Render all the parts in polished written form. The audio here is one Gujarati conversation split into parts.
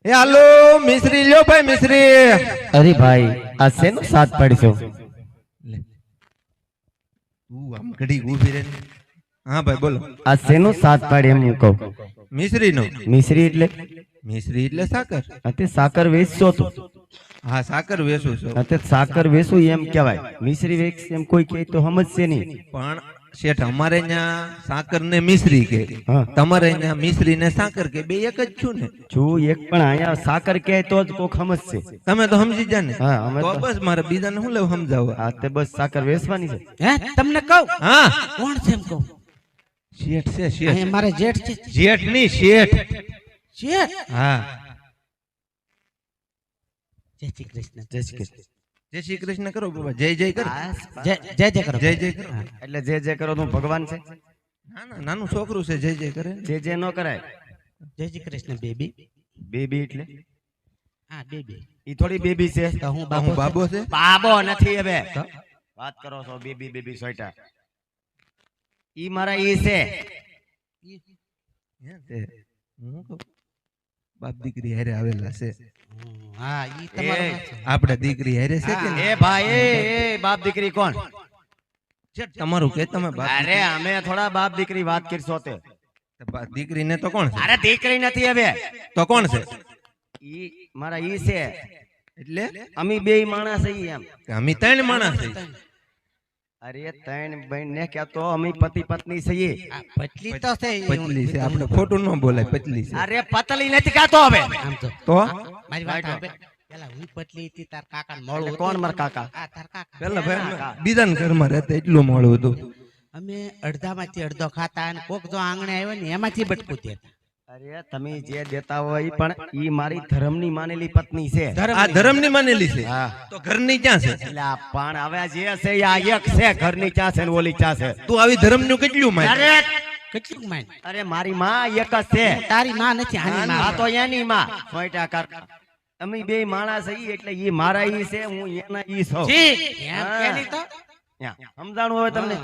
એ હાલો મિશ્રી લ્યો ભાઈ મિશ્રી. અરે ભાઈ આ શેનો સાથ પાડશો? તું આમ ઘડી ઊભી રહે. હા ભાઈ બોલો. આ શેનો સાથ પાડે એમ હું કહું. મિશ્રી નો. મિશ્રી એટલે? મિશ્રી એટલે સાકર. તે સાકર વેચશો તો? હા સાકર વેચું છું. તે સાકર વેચું એમ કહેવાય. મિશ્રી વેચ એમ કોઈ કહે તો સમજશે નહીં. પણ શેઠ અમારે અહીંયા સાકર ને મિશ્રી કે, તમારે અહીંયા મિશ્રી ને સાકર કે, બે એક જ છું ને. છું એક, પણ અહીંયા સાકર કહે તો જ કોક સમજશે. તમે તો સમજી જા ને. હા અમે તો બસ મારે બીજાને શું લેવું સમજાવવા. હા તે બસ સાકર વેચવાની છે. હે તમને કહું? હા કોણ છે એમ કહું? શેઠ છે શેઠ. અહીં મારે જેઠ છે. જેઠ ની શેઠ. શેઠ. હા જય શ્રી કૃષ્ણ. જય શ્રી કૃષ્ણ. જય શ્રી કૃષ્ણ કરો બાબા. જય જય કરો. જય જય જય કરો. જય જય કરો. એટલે જે જે કરો તું ભગવાન છે? ના ના નાનું છોકરું છે જય જય કરે. જે જે નો કરાય. જય શ્રી કૃષ્ણ બેબી. બેબી એટલે? હા બેબી. ઈ થોડી બેબી છે. તો હું હું બાબો છે. બાબો નથી હવે વાત કરો છો. બેબી બેબી સોઈટા ઈ મારા ઈ છે. હું કહું બાપ દીકરી હારે આવેલા છે. હા ઈ તમારો આપણે દીકરી હારે છે કે એ ભાઈ એ બાપ દીકરી કોણ? તમારું કે તમે બાપ અરે અમે થોડા બાપ દીકરી વાત કરશો તે. દીકરી ને તો કોણ છે? અરે દીકરી નથી હવે. તો કોણ છે? ઈ મારા ઈ છે. એટલે અમે બે માણસ છીએ એમ. અમે ત્રણ માણસ છીએ. અરે ત્રણ બહેન ને કહેતો અમે પતિ પત્ની છીએ. પતલી તો છે. પતલી છે. આપણે ખોટું ન બોલાય. પતલી છે. અરે પતલી નથી કહેતો હવે. આમ તો મારી વાત સાંભળ. પેલા હું પતલી હતી તાર કાકા મળું. કોણ મારા કાકા? આ તાર કાકા. પેલા ભાઈ બીજા ઘરમાં રહેતા એટલું મોડું હતું. અમે અડધામાંથી અડધો ખાતા અને કોક જો આંગણે આવ્યો ને એમાંથી બટકું દેતા. અરે તમે જે દેતા હોય પણ ઈ મારી ધર્મની માનેલી પત્ની છે. આ ધર્મની માનેલી છે. હા તો ઘરની ક્યાં છે? એટલે આ પણ હવે જે છે આ એક છે. ઘરની ચા છે ને ઓલી ચા છે. તું આવી ધર્મનું કેટલું માન? અરે કેટલું માન? અરે મારી માં એક જ છે. તારી માં નથી આની આ માં. તો એની માં. 100% અમે બે માણસ છીએ એટલે ઈ મારા ઈ છે, હું એના ઈ છું. જી એમ કેલી તો સમજાણું હોય તમને?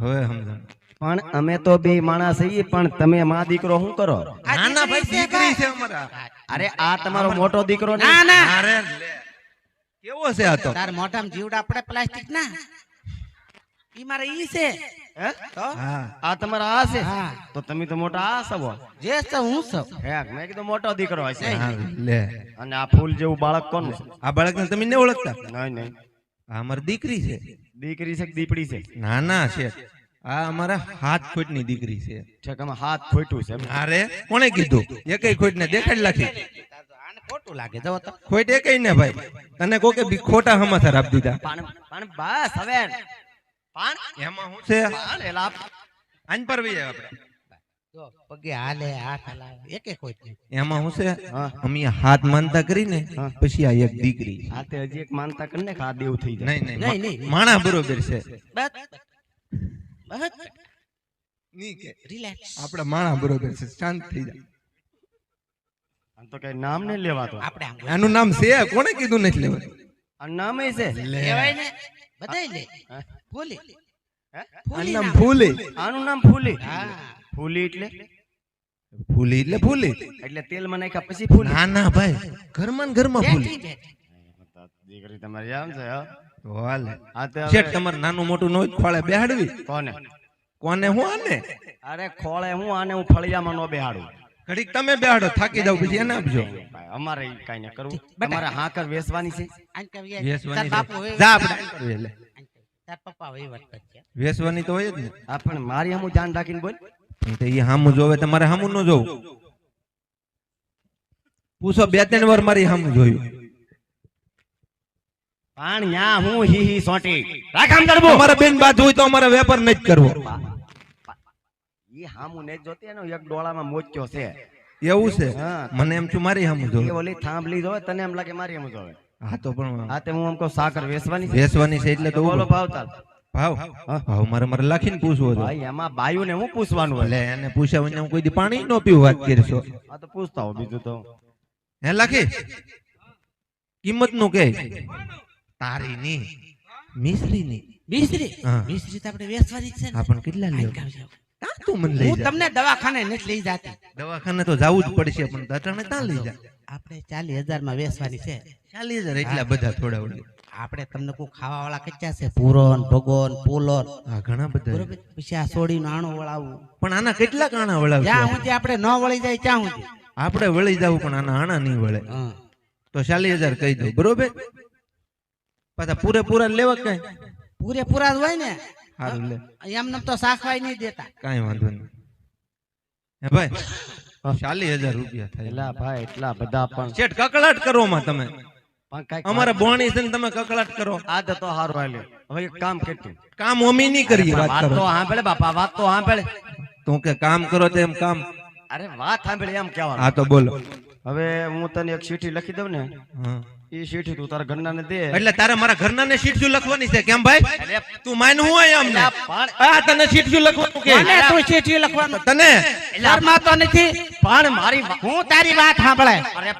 હવે સમજાણ. પણ અમે તો બે માણસ છીએ, પણ તમે માં દીકરો શું કરો? નાના ભાઈ દીકરી છે અમારા. અરે આ તમારો મોટો દીકરો ના નહીં? ના અરે લે. કેવો છે આ તો? તાર મોઢામાં જીવડા પડે પ્લાસ્ટિક ના. ઈ મારે ઈ છે. હે? હા આ તમારા આ છે? હા. તો તમે તો મોટા આ છો. જે છે હું છું. હે મેં કીધું મોટો દીકરો હશે. હા, લે. અને આ ફૂલ જેવું બાળક કોનું છે? આ બાળકને તમે ન ઓળખતા? નહીં નહીં. આ અમારી દીકરી છે. દીકરી છે કે દીપડી છે? નાના છે. આ અમારા હાથ ખોટની દીકરી છે. ઠેક આમાં હાથ ખોટ્યું છે એમ? અરે કોણે કીધું? એકેય ખોટ ને દેખાડ લાખી. આને ખોટું લાગે જો તો. ખોટ એકેય ને ભાઈ. તને કોકે બી ખોટા સમાચાર આપી દીધા. પણ બસ હવે પણ એમાં શું છે? પણ એલા આન પર બી આપણે જો પગે હાલે હાથ હલાવે એકે કોઈ નહીં. એમાં શું છે? હા. અમે હાથ માનતા કરીને પછી આ એક દીકરી. આ તે હજી એક માનતા કરીને ખા દેવું થઈ જાય. નહીં નહીં, નહીં નહીં. માણા બરોબર છે. બસ બસ નહીં કે રિલેક્સ. આપણે માણા બરોબર છે. શાંત થઈ જાય. આમ તો કઈ નામ નહીં લેવાતું. આપણે આમ આનું નામ છે? કોણે કીધું નથી લેવાનું? આ નામ ય છે. કહેવાય ને બધાય લે. ફૂલી. હે? આનું નામ ફૂલી. આનું નામ ફૂલી. હા ફૂલી એટલે ફૂલી એટલે ફૂલી. એટલે તેલમાં નાખ્યા પછી ફૂલી. ના ના ભાઈ, ઘરમાં ને ઘરમાં ફૂલી. બેઠી બેઠી. દીકરી તમારી આમ છે હો? તો હાલે. આ તે શેઠ તમારે નાનું મોટું નો ખોળે બેહાડવી. કોને? કોને હું આને? અરે ખોળે હું આને હું ફળિયામાં નો બેહાડું. ઘડીક તમે બેહાડો, થાકી જાવ પછી એને આપજો. અમારે ઈ કાંઈ ન કરવું. બેટા. તમારે હાકર વેચવાની છે? આને કહીએ, વેસવાની તાર છે. બાપુ હોય. જા આપણે આન કરવી એટલે. તાર પપ્પા હોય વાત કરજે. વેસવાની તો હોય જ ને. આ પણ મારી હમું ધ્યાન રાખીને બોલ. પણ તે ઈ હામું જોવે, તમારે હામું ન જોવું. પૂછો 2-3 વાર મારી હામું જોયું. પણ ન્યા હું હી હી સોટી રાખામ કરબો. અમારા બેન બાજુ હોય તો અમારે વેપાર નહીં જ કરવો. ઈ હામું ને જોતી એનો એક ડોળામાં મોચ્યો છે. એવું છે? હા. મને એમ છું મારી હામું એ જોવે. ઓલી થાંભલી જોવે તને એમ લાગે મારી હમું જોવે. હા તો પણ આ તે હું એમ કહું સાકર વેચવાની છે? વેસવાની છે એટલે તો બોલો ઉભો. ભાવ તાર. ભાવ ભાવ મારે લખીને પૂછવો છે. ભાઈ એમાં બાયુને હું પૂછવાનું હોય? એટલે એને પૂછ્યા વગર હું કોઈ દી પાણી નો પીવું વાત કરશો. આ તો પૂછતા હો બીજું તો. હે લખી કિંમત નું કે તારી ની મિશ્રી ની. મિશ્રી હા. મિશ્રી તો આપણે વેચવાની જ છે ને. હા પણ કેટલા આઈ લેવા? કામ જાવ. ક્યાં તું મને લઈ હું જા? તમને દવાખાને નથી લઈ જાતી. દવાખાને તો જવું જ પડશે પણ દટાણે ક્યાં લઈ જા? આપણે 40,000 માં વેચવાની છે. 40,000 એટલા બધા થોડા ઓલી. આપણે તમને કોઈ ખાવા વાળા કેટલા છે? પૂરોન ભગોન પુલોન હા ઘણા બધા. બરોબર. પછી આ સોડી નું આણું વળાવવું. પણ આના કેટલા કાણા વળાવશો? જ્યાં સુધી આપણે ન વળી જાય ત્યાં સુધી. આપણે વળી જવું પણ આના આણા નહીં વળે. હા. તો 40,000 કહી દો બરોબર. પાછા પૂરેપૂરા લેવા કઈ પૂરેપૂરા જ હોય ને. સારું લે એમને તો સાખવાય નહીં દેતા. કાંઈ વાંધો નહીં. હે ભાઈ 40,000 રૂપિયા થાય. એલા ભાઈ એટલા બધા પણ શેઠ કકળાટ કરો માં તમે. પણ કાંઈક અમારે બોણી છે ને તમે કકળાટ કરો. આદત તો હારું હાલ્યો. હવે એક કામ કેટલું કામ ઓમી નહીં કરીએ. વાત વાત તો કરો સાંભળે બાપા, વાત તો સાંભળે. તું કે કામ કરો તેમ કામ. અરે વાત સાંભળે એમ કહેવાનું. હા તો બોલો. હવે હું તને એક ચીઠી લખી દઉં ને, હા. એ ચીઠી તું તારા ઘરના ને દે. એટલે તારે મારા ઘરના ને શીટજુ લખવાની છે કેમ ભાઈ? તું માન હું આય અમને. પણ આ તને શીટજુ લખવાનું કે મને તું ચીઠી લખવાનું તને શરમાતો નથી. પણ મારી હું તારી વાત સાંભળે. અરે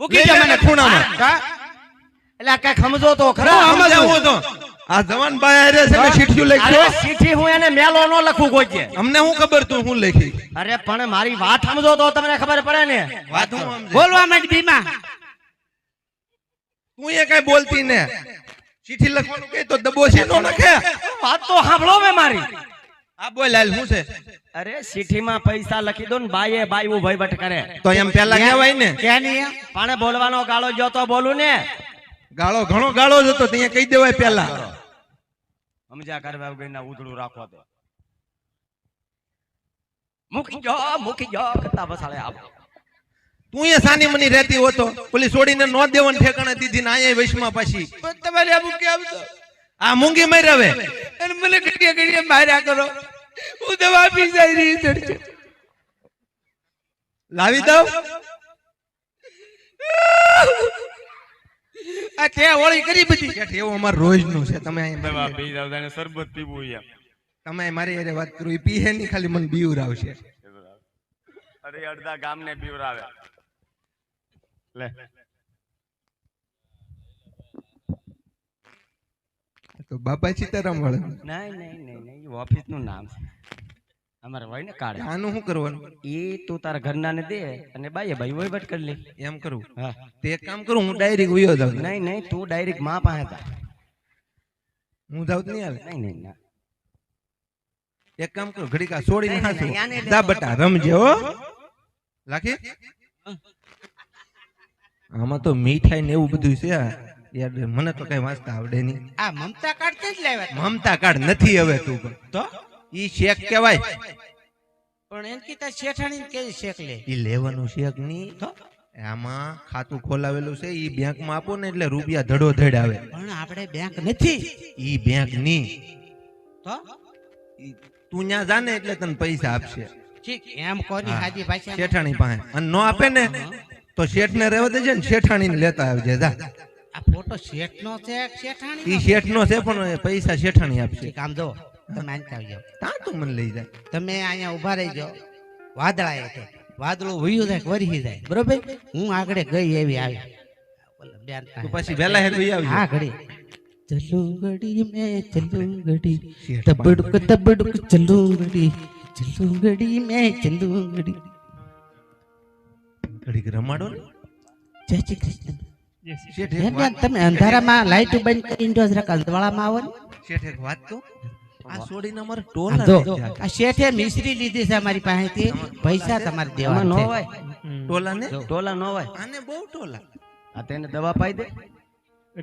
મૂકી દે મને ખૂણામાં. એટલે કઈ સમજો તો ખરા. સમજાવું તો આ જવાન બાય આરે છે ને શીટજુ અરે લખ્યો. ચીઠી હું એને મેલો ન લખું કોઈ કે. અમને હું ખબર તું હું લખી. અરે પણ મારી વાત સમજો તો તમને ખબર પડે ને. વાત હું સમજે. બોલવા માંડ બીમા. તું એ કઈ બોલતી ને. ચીઠી લખવાનું કે તો દબોશી નો લખે. વાત તો સાંભળો મે મારી. આ બોલ હાલ શું છે? અરે ચીઠીમાં પૈસા લખી દો ને, બાઈએ બાયું વહીવટ કરે. તો એમ પેલા કહેવાય ને. ક્યાં નહીં? પણ બોલવાનો ગાળો જો તો બોલું ને. ગાળો ઘણો ગાળો જ હતો ત્યાં કહી દેવાય પેલા. સમજ્યા કરવા ગઈના ઉધડું રાખો તો મૂકી જો કરતા બસાડે આવો. તું એ સાની મની રહેતી હોતો પેલી છોડીને નો દેવન ઠેકાણે દીધી ને આયા વૈશમાં પાછી તમારે આ મૂકી આવતો. આ મૂંગી મરી હવે અને મને ઘડીએ ઘડીએ માર્યા કરો. હું દવા પી જાય રહી ચડશે. લાવી દઉં. આ તે હોળી કરી બધી. શેઠ એવું અમાર રોજનું છે. તમે અહીંયા દવા પી જાવ તને શરબત પીવું એમ. તમે મારી હારે વાત કરો એ પીહે નહીં ખાલી મને બીવરાવશે. અરે અડધા ગામને બીવરાવે. લે તો બાપા સીતારામ વાળા નહીં ઓફિસ નું નામ છે અમારે હોય ને કાર્ડ. આનું શું કરવાનું? એ તું તારા ઘરના ને દે અને બાઈએ ભાઈ વહીવટ કરી લે. એમ કરું. હા તે એક કામ કરું હું ડાયરેક્ટ વયો જાઉં. નહીં તું ડાયરેક્ટ માં પાસે જા. હું જાઉં તો નહીં હાલે. નહીં ના એક કામ કરું ઘડીક આ છોડીને નહીં, હાથું નહીં, આને લઈ દા બટા રમજે હો. લાખી આમાં તો મીઠાઈ ને એવું બધું છે. યાર મને તો કઈ વાંચતા આવડે નહીં. આ મમતા કાર્ડ ક્યાં જ લાવ્યા? મમતા કાર્ડ નથી હવે તું પણ. તો ઈ શેક કહેવાય. પણ એમ કીધા શેઠાણી કે શેક લે. ઈ લેવાનું શેક નહીં. તો આમાં ખાતું ખોલાવેલું છે ઈ બેંક માં આપો ને એટલે રૂપિયા ધડો ધડ આવે. પણ આપણે બેંક નથી. ઈ બેંક ની તો તું ન્યા જાને એટલે તને પૈસા આપશે ઠીક એમ કોની હાજી ભાષા. શેઠાણી પાસે. અને નો આપે ને તો શેઠ ને રહેવા દેજે ને શેઠાણી ને લેતા આવજે જા. આ ફોટો શેઠ નો છે કે શેઠાણી ઈ શેઠ નો છે પણ પૈસા શેઠાણી આપશે. ઠીક આમ જો તમે આંચા આવજો. તા તું મને લઈ જા. તમે અહીંયા ઉભા રહીજો. વાદળા એટલે વાદળું વયું જાય વરહી જાય બરોબર. હું આગળ ગઈ એવી આવી. બોલો બેન તું પછી વેલા હેર લઈ આવજે. હા ઘડી ચલું ઘડી મેં ચલું ઘડી શેઠ તબડુક તબડુક ચલું ઘડી ચલું ઘડી મેં ચલું ઘડી. ઘડીક રમાડો ને. જય શ્રી કૃષ્ણ. શેઠ એક બેન, વાત તમે અંધારામાં લાઈટ બંધ કરીને જો જરાક અંધવાળામાં આવો ને. શેઠ એક વાત કહું. આ છોડીને અમારે આમ ટોલા જો નથી જાતા. આ શેઠે મિશ્રી લીધી છે અમારી પાસેથી. પૈસા તમારે એમાં દેવાના નો છે. હોય. ટોલા ને ટોલા નો હોય. આને બહુ ટોલા. આ તેને દવા પાઈ દે.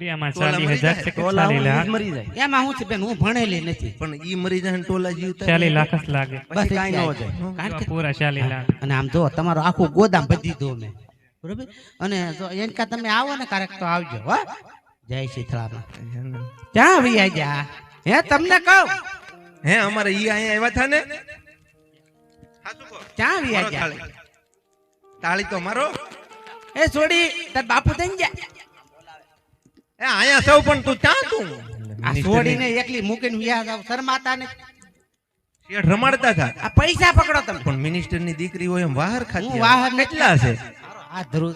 રિયામાં ટોલા 40,000 છે કે ટોલા 40 લાખ મરી જાય. એમાં હું છે બેન, હું ભણેલી નથી. પણ ઈ મરી જાય ને ટોલા જીવતા 40 લાખ જ લાગે. પછી બસ કાંઈ ન એટલે જાય. કારણ કે પૂરા 40 લાખ. અને આમ જો તમારું આખું ગોદામ બધી દો મેં બરોબર. અને જો એનકા તમે આવો ને ક્યારેક તો આવજો હો. જય શીતળામાં. ક્યાં આવી જા હે તમને કહું. હે અમારે ઈ અહીંયા આવ્યા હતા ને. હાચું કહો. ક્યાં આવી મારો જા. તાળી. તાળી તો મારો. એ છોડી તાર બાપુ થઈને જા. એ અહીંયા સૌ પણ તું ક્યાં તું? આ છોડીને એકલી મૂકીને વ્યા જાવ શરમાતા ને. શેઠ રમાડતા હતા. આ પૈસા પકડો તમે. પણ મિનિસ્ટર ની દીકરી હોય એમ વાહર ખાતી હું વાહર આવે. કેટલા છે આ ધ્રુવ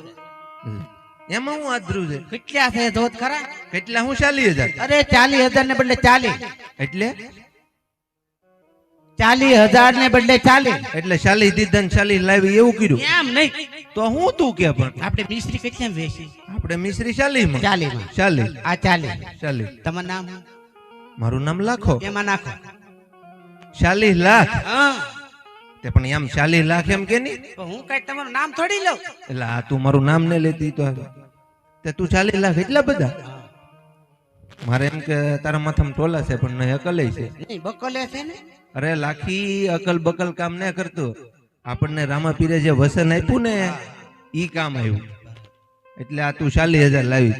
એમાં હું આદરું છે. કેટલા છે જોત ખરા. કેટલા હું 40,000. અરે 40,000 ને બદલે 40. એટલે 40,000 ને બદલે 40. એટલે 40 દીધા ને 40 લાવી એવું કર્યું. એમ નહીં તો તો હું તું કે પણ આપણે મિસ્ત્રી કેટલા વેચી આપણે મિશ્રી ચાલીમાં 40 માં ચાલી આ 40 ચાલી તમારું નામ મારું નામ લાખો એમાં નાખો 40 લાખ હા તે પણ એમ 40 લાખ એમ કે નહીં તો હું કઈ તમારું નામ થોડી લઉં એટલે આ તું મારું નામ ને લેતી તો તે તું 40 લાખ એટલા બધા મારે એમ કે તારા માથામાં ટોલા છે પણ નહીં અકલ છે નહીં બકલે છે ને અરે લાખી અકલ બકલ કામ ન કરતું આપણને રામાપીરે જે વસન આપ્યું ને ઈ કામ આવ્યું એટલે આ તું 40,000 લાવી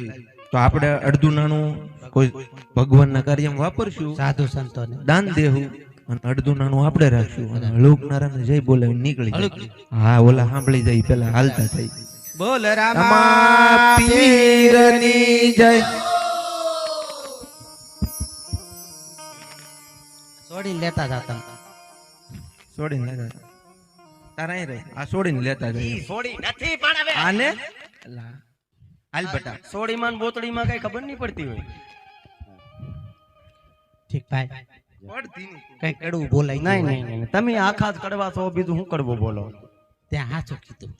તો આપણે અડધું નાણું કોઈ ભગવાનના કાર્યમાં વાપરશું સાધુ સંતોને દાન દેવું અને અડધું નાણું આપણે રાખશું અને લોકનારાયણ જય બોલાવી નીકળી જાય. હા ઓલા સાંભળી જાય પેલા હાલતા થઈ બોલ રામાપીરની જય. છોડીને લેતા હતા તમે છોડીને લેતા તારા અહીં રહી આ છોડીને લેતા ઈ જાય સોડી નથી પણ હવે આને લા, હાલ બટા સોડીમાં ને બોતડીમાં કઈ ખબર નહીં પડતી હોય ઠીક ભાઈ પડતી નહીં. કઈ કડવું બોલાય નહીં નહીં નહીં તમે આખા જ કડવા છો બીજું હું કડવું બોલો ત્યાં હાચું કીધું